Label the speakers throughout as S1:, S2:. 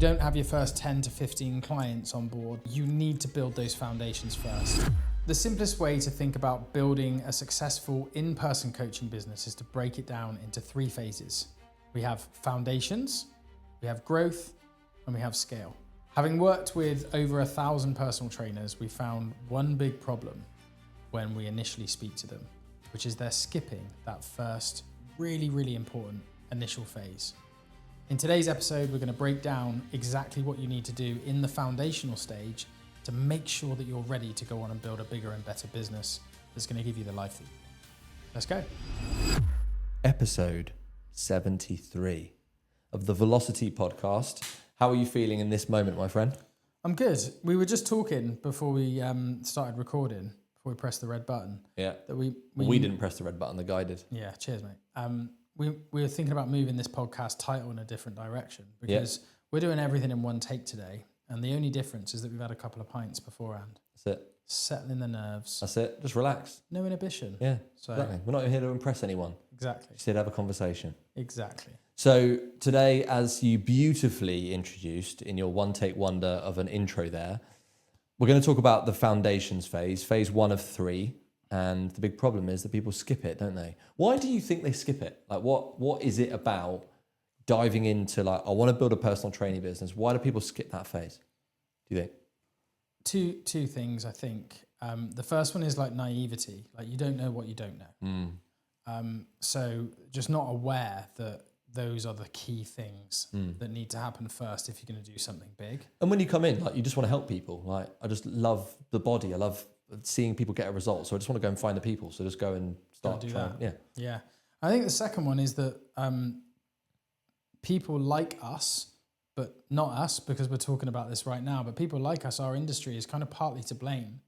S1: don't have your first 10 to 15 clients on board, you need to build those foundations first. The simplest way to think about building a successful in-person coaching business is to break it down into 3 phases. We have foundations, we have growth, and we have scale. Having worked with over 1,000 personal trainers, we found one big problem when we initially speak to them, which is they're skipping that first really important initial phase. In today's episode, we're going to break down exactly what you need to do in the foundational stage to make sure that you're ready to go on and build a bigger and better business that's going to give you the life that you want. Let's go.
S2: Episode 73 of the Velocity podcast. How are you feeling in this moment, my friend?
S1: I'm good. We were just talking before we started recording, before we pressed the red button.
S2: Yeah.
S1: That we
S2: didn't press the red button, the guy did.
S1: Yeah, cheers, mate. We were thinking about moving this podcast title in a different direction because we're doing everything in one take today. And the only difference is that we've had a couple of pints beforehand.
S2: That's it.
S1: Settling the nerves.
S2: That's it. Just relax.
S1: No inhibition.
S2: Yeah,
S1: so,
S2: exactly. We're not here to impress anyone.
S1: Exactly.
S2: Just here to have a conversation.
S1: Exactly.
S2: So today, as you beautifully introduced in your one-take wonder of an intro there, we're going to talk about the foundations phase 1 of 3. And the big problem is that people skip it, don't they? Why do you think they skip it? Like, what is it about diving into, like, I want to build a personal training business? Why do people skip that phase, do you think?
S1: Two things, I think. The first one is like naivety. Like, you don't know what you don't know. So just not aware that those are the key things that need to happen first if you're going to do something big.
S2: And when you come in, like, you just want to help people. Like, I just love the body. I love seeing people get a result. So I just want to go and find the people. So just go and start trying.
S1: Yeah. I think the second one is that people like us, but not us, because we're talking about this right now, but people like us, our industry is kind of partly to blame.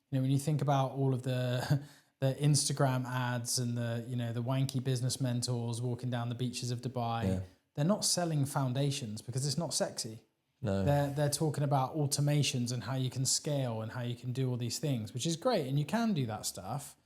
S1: You know, when you think about all of the Instagram ads and the wanky business mentors walking down the beaches of Dubai, they're not selling foundations because it's not sexy.
S2: No.
S1: They're talking about automations and how you can scale and how you can do all these things, which is great. And you can do that stuff,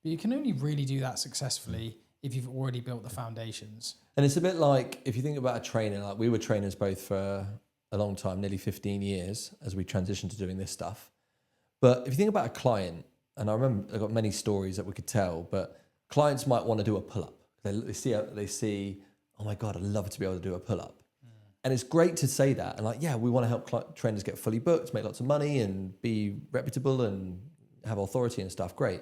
S1: but you can only really do that successfully if you've already built the foundations.
S2: And it's a bit like, if you think about a trainer, like, we were trainers both for a long time, nearly 15 years, as we transitioned to doing this stuff. But if you think about a client, and I remember I've got many stories that we could tell, but clients might want to do a pull-up. They see, oh my God, I'd love to be able to do a pull-up. And it's great to say that. And like, yeah, we want to help trainers get fully booked, make lots of money and be reputable and have authority and stuff. Great.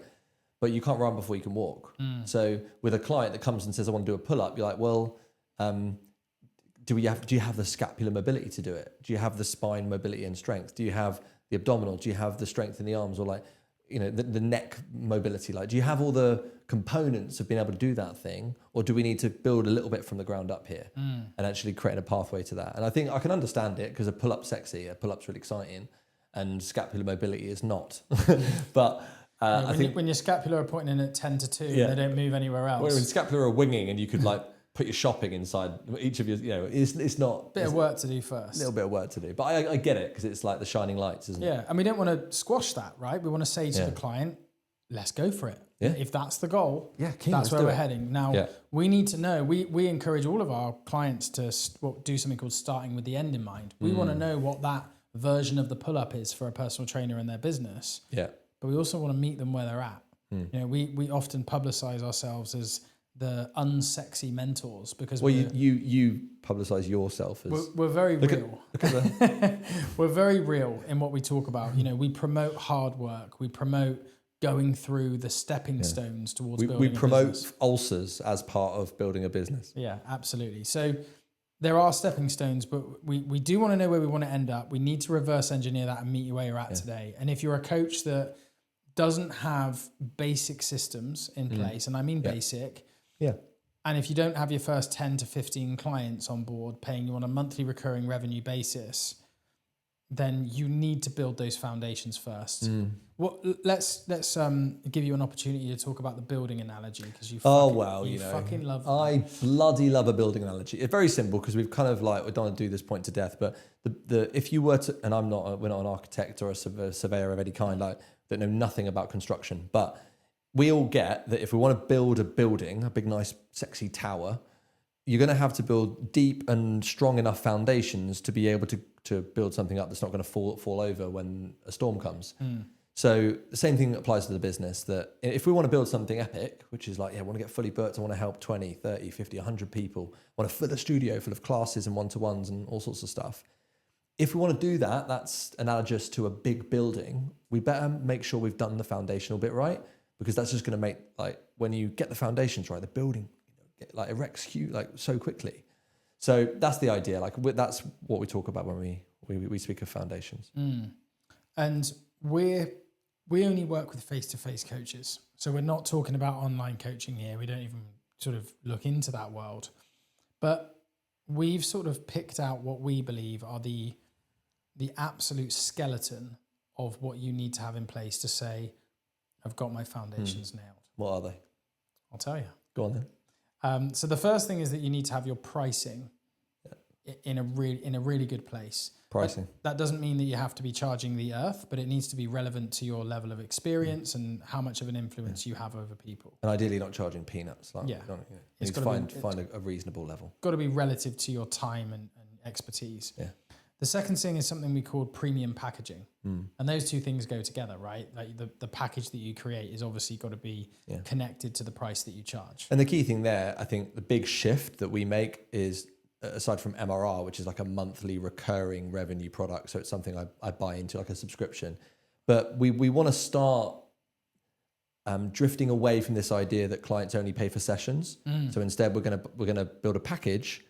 S2: But you can't run before you can walk. So with a client that comes and says, I want to do a pull-up, you're like, well, do you have the scapular mobility to do it? Do you have the spine mobility and strength? Do you have the abdominal? Do you have the strength in the arms, or, like, you know, the neck mobility? Like, do you have all the components of being able to do that thing? Or do we need to build a little bit from the ground up here and actually create a pathway to that? And I think I can understand it, because a pull-up's sexy, a pull-up's really exciting, and scapular mobility is not. But I think
S1: when your scapula are pointing in at 10 to 2, they don't move anywhere else.
S2: When scapular are winging and you could, like, put your shopping inside each of your, you know, it's not...
S1: Bit of work to do first.
S2: A little bit of work to do. But I get it, because it's like the shining lights, isn't it?
S1: Yeah, and we don't want to squash that, right? We want to say to the client, let's go for it. Yeah. If that's the goal, that's where we're heading. Now, we need to know, we encourage all of our clients to do something called starting with the end in mind. We want to know what that version of the pull-up is for a personal trainer in their business. Yeah. But we also want to meet them where they're at. You know, we often publicize ourselves as the unsexy mentors, because
S2: you publicize yourself as
S1: we're very real. We're very real in what we talk about. You know, we promote hard work. We promote going through the stepping stones towards building a business. We promote
S2: ulcers as part of building a business.
S1: Yeah, absolutely. So there are stepping stones, but we do want to know where we want to end up. We need to reverse engineer that and meet you where you're at today. And if you're a coach that doesn't have basic systems in place, and I mean basic, and if you don't have your first 10 to 15 clients on board paying you on a monthly recurring revenue basis, then you need to build those foundations first. Let's give you an opportunity to talk about the building analogy, because you fucking love that.
S2: I bloody love a building analogy. It's very simple, because we've kind of, like, we don't want to do this point to death, but if you were to, and we're not an architect or a surveyor of any kind, like, that know nothing about construction, but we all get that if we want to build a building, a big, nice, sexy tower, you're going to have to build deep and strong enough foundations to be able to build something up that's not going to fall over when a storm comes. So the same thing applies to the business, that if we want to build something epic, which is like, yeah, I want to get fully booked, I want to help 20, 30, 50, 100 people, I want to fill a studio full of classes and one-to-ones and all sorts of stuff. If we want to do that, that's analogous to a big building. We better make sure we've done the foundational bit right, because that's just going to make, like, when you get the foundations right, the building erects huge, like, so quickly. So that's the idea. Like, that's what we talk about when we speak of foundations.
S1: And we only work with face-to-face coaches. So we're not talking about online coaching here. We don't even sort of look into that world. But we've sort of picked out what we believe are the absolute skeleton of what you need to have in place to say, I've got my foundations nailed.
S2: What are they?
S1: I'll tell you.
S2: Go on then.
S1: So the first thing is that you need to have your pricing in a really good place.
S2: Pricing.
S1: That doesn't mean that you have to be charging the earth, but it needs to be relevant to your level of experience and how much of an influence you have over people.
S2: And ideally not charging peanuts. Like,
S1: Yeah.
S2: You need to find a reasonable level.
S1: Got to be relative to your time and expertise.
S2: Yeah.
S1: The second thing is something we call premium packaging. And those two things go together, right? Like the package that you create is obviously got to be connected to the price that you charge.
S2: And the key thing there, I think the big shift that we make is, aside from MRR, which is like a monthly recurring revenue product, so it's something I buy into, like a subscription. But we want to start drifting away from this idea that clients only pay for sessions. So instead, we're gonna build a package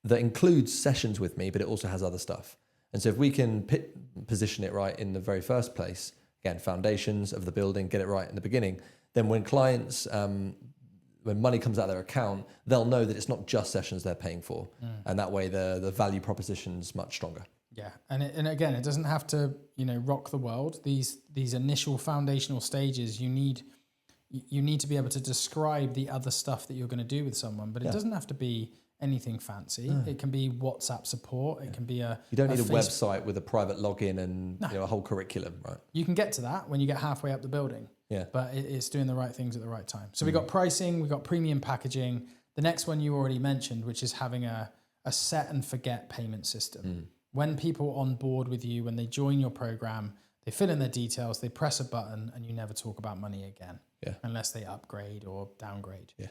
S2: that includes sessions with me, but it also has other stuff. And so if we can position it right in the very first place, again, foundations of the building, get it right in the beginning, then when clients, when money comes out of their account, they'll know that it's not just sessions they're paying for. And that way the value proposition's much stronger.
S1: Yeah, and again, it doesn't have to, rock the world. These initial foundational stages, you need to be able to describe the other stuff that you're going to do with someone, but it doesn't have to be anything fancy. It can be WhatsApp support. It can be you
S2: don't need a website with a private login and a whole curriculum, right?
S1: You can get to that when you get halfway up the building. Yeah. But it's doing the right things at the right time. So we got pricing, we got premium packaging. The next one you already mentioned, which is having a set and forget payment system. When people on board with you, when they join your program, they fill in their details, they press a button, and you never talk about money again. Yeah. Unless they upgrade or downgrade. Yeah.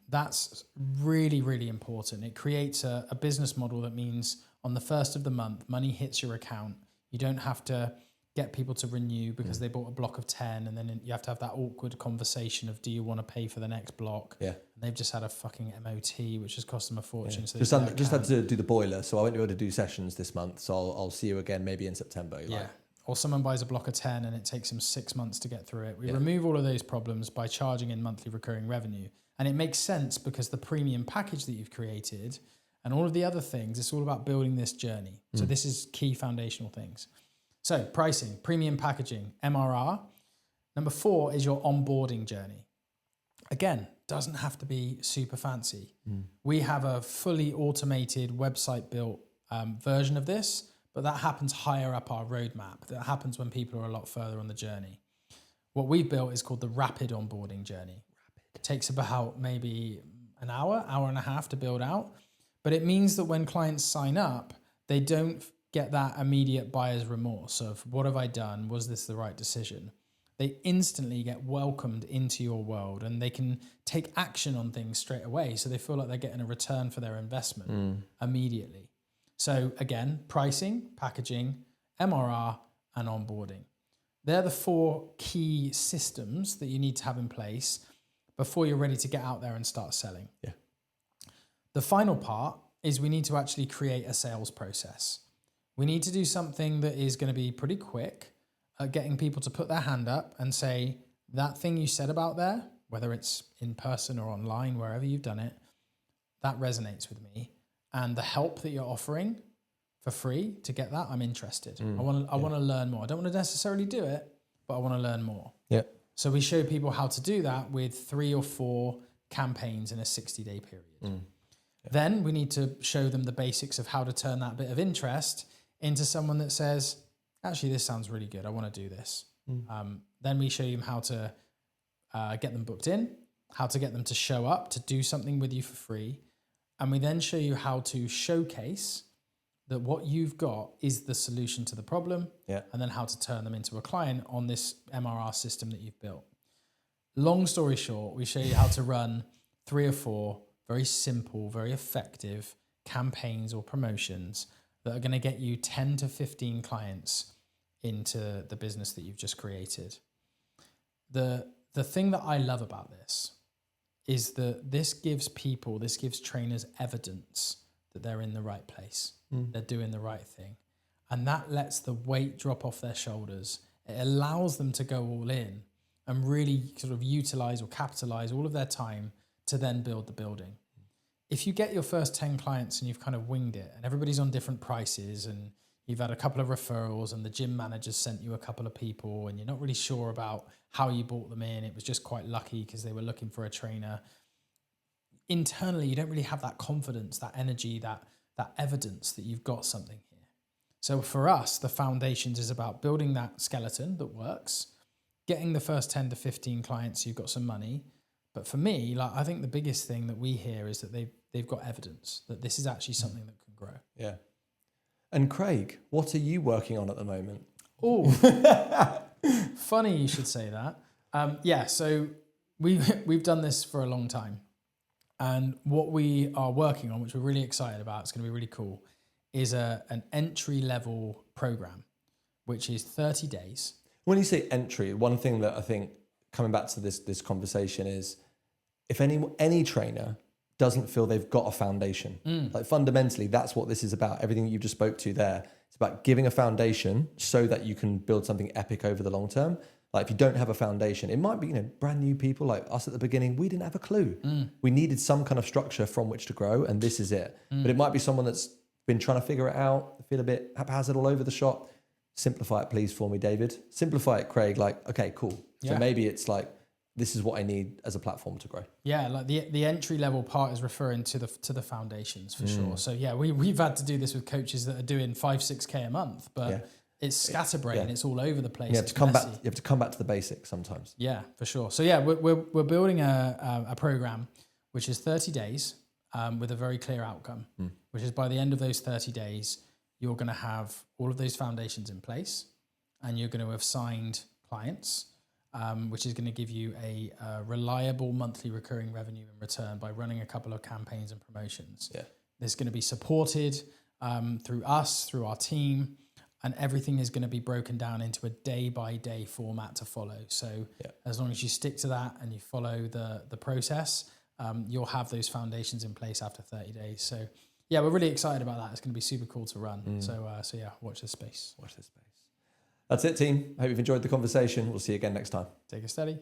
S1: That's really, really important. It creates a business model that means on the first of the month, money hits your account. You don't have to get people to renew because they bought a block of 10, and then you have to have that awkward conversation of, do you want to pay for the next block? Yeah. And they've just had a fucking MOT, which has cost them a fortune. Yeah.
S2: So just had to do the boiler, so I won't be able to do sessions this month, so I'll see you again maybe in September.
S1: Yeah. Or someone buys a block of 10 and it takes them 6 months to get through it. We remove all of those problems by charging in monthly recurring revenue. And it makes sense because the premium package that you've created and all of the other things, it's all about building this journey. So this is key foundational things. So pricing, premium packaging, MRR. Number 4 is your onboarding journey. Again, doesn't have to be super fancy. We have a fully automated website built version of this, but that happens higher up our roadmap. That happens when people are a lot further on the journey. What we've built is called the rapid onboarding journey. It takes about maybe an hour and a half to build out, but it means that when clients sign up, they don't get that immediate buyer's remorse of, what have I done? Was this the right decision? They instantly get welcomed into your world and they can take action on things straight away. So they feel like they're getting a return for their investment immediately. So again, pricing, packaging, MRR, and onboarding. They're the 4 key systems that you need to have in place before you're ready to get out there and start selling. Yeah. The final part is we need to actually create a sales process. We need to do something that is going to be pretty quick at getting people to put their hand up and say, that thing you said about there, whether it's in person or online, wherever you've done it, that resonates with me. And the help that you're offering for free to get that, I'm interested. I want to learn more. I don't want to necessarily do it, but I want to learn more. Yeah. So we show people how to do that with 3 or 4 campaigns in a 60-day period. Then we need to show them the basics of how to turn that bit of interest into someone that says, actually, this sounds really good. I want to do this. Then we show them how to get them booked in, how to get them to show up, to do something with you for free. And we then show you how to showcase that what you've got is the solution to the problem, and then how to turn them into a client on this MRR system that you've built. Long story short, we show you how to run 3 or 4 very simple, very effective campaigns or promotions that are going to get you 10 to 15 clients into the business that you've just created. The thing that I love about this is that this gives trainers evidence that they're in the right place. They're doing the right thing. And that lets the weight drop off their shoulders. It allows them to go all in and really sort of utilize or capitalize all of their time to then build the building. If you get your first 10 clients and you've kind of winged it and everybody's on different prices and you've had a couple of referrals and the gym manager's sent you a couple of people and you're not really sure about how you brought them in, it was just quite lucky because they were looking for a trainer. Internally, you don't really have that confidence, that energy, that evidence that you've got something here. So for us, the foundations is about building that skeleton that works, getting the first 10 to 15 clients so you've got some money. But for me, like, I think the biggest thing that we hear is that they've got evidence that this is actually something that can grow.
S2: Yeah. And Craig, what are you working on at the moment?
S1: Oh, funny you should say that. So we've done this for a long time. And what we are working on, which we're really excited about, it's going to be really cool, is an entry-level program, which is 30 days.
S2: When you say entry, one thing that I think, coming back to this conversation, is if any trainer doesn't feel they've got a foundation, like fundamentally, that's what this is about. Everything that you just spoke to there, it's about giving a foundation so that you can build something epic over the long term. Like if you don't have a foundation, it might be, brand new people like us at the beginning, we didn't have a clue. We needed some kind of structure from which to grow, and this is it. But it might be someone that's been trying to figure it out, feel a bit haphazard all over the shop. Simplify it, please, for me, David. Simplify it, Craig. Like, okay, cool. So maybe it's like, this is what I need as a platform to grow. Yeah,
S1: like the entry level part is referring to the foundations for sure. So yeah, we've had to do this with coaches that are doing 5-6K a month, but it's scatterbrained. It's all over the place.
S2: You have to come back. You have to come back to the basics sometimes.
S1: Yeah, for sure. So yeah, we're building a program which is 30 days with a very clear outcome, which is by the end of those 30 days, you're going to have all of those foundations in place, and you're going to have signed clients. Which is going to give you a reliable monthly recurring revenue in return by running a couple of campaigns and promotions. Yeah. There's going to be supported through us, through our team, and everything is going to be broken down into a day-by-day format to follow. So as long as you stick to that and you follow the process, you'll have those foundations in place after 30 days. So yeah, we're really excited about that. It's going to be super cool to run. So yeah, watch this space.
S2: Watch this space. That's it, team. I hope you've enjoyed the conversation. We'll see you again next time.
S1: Take it steady.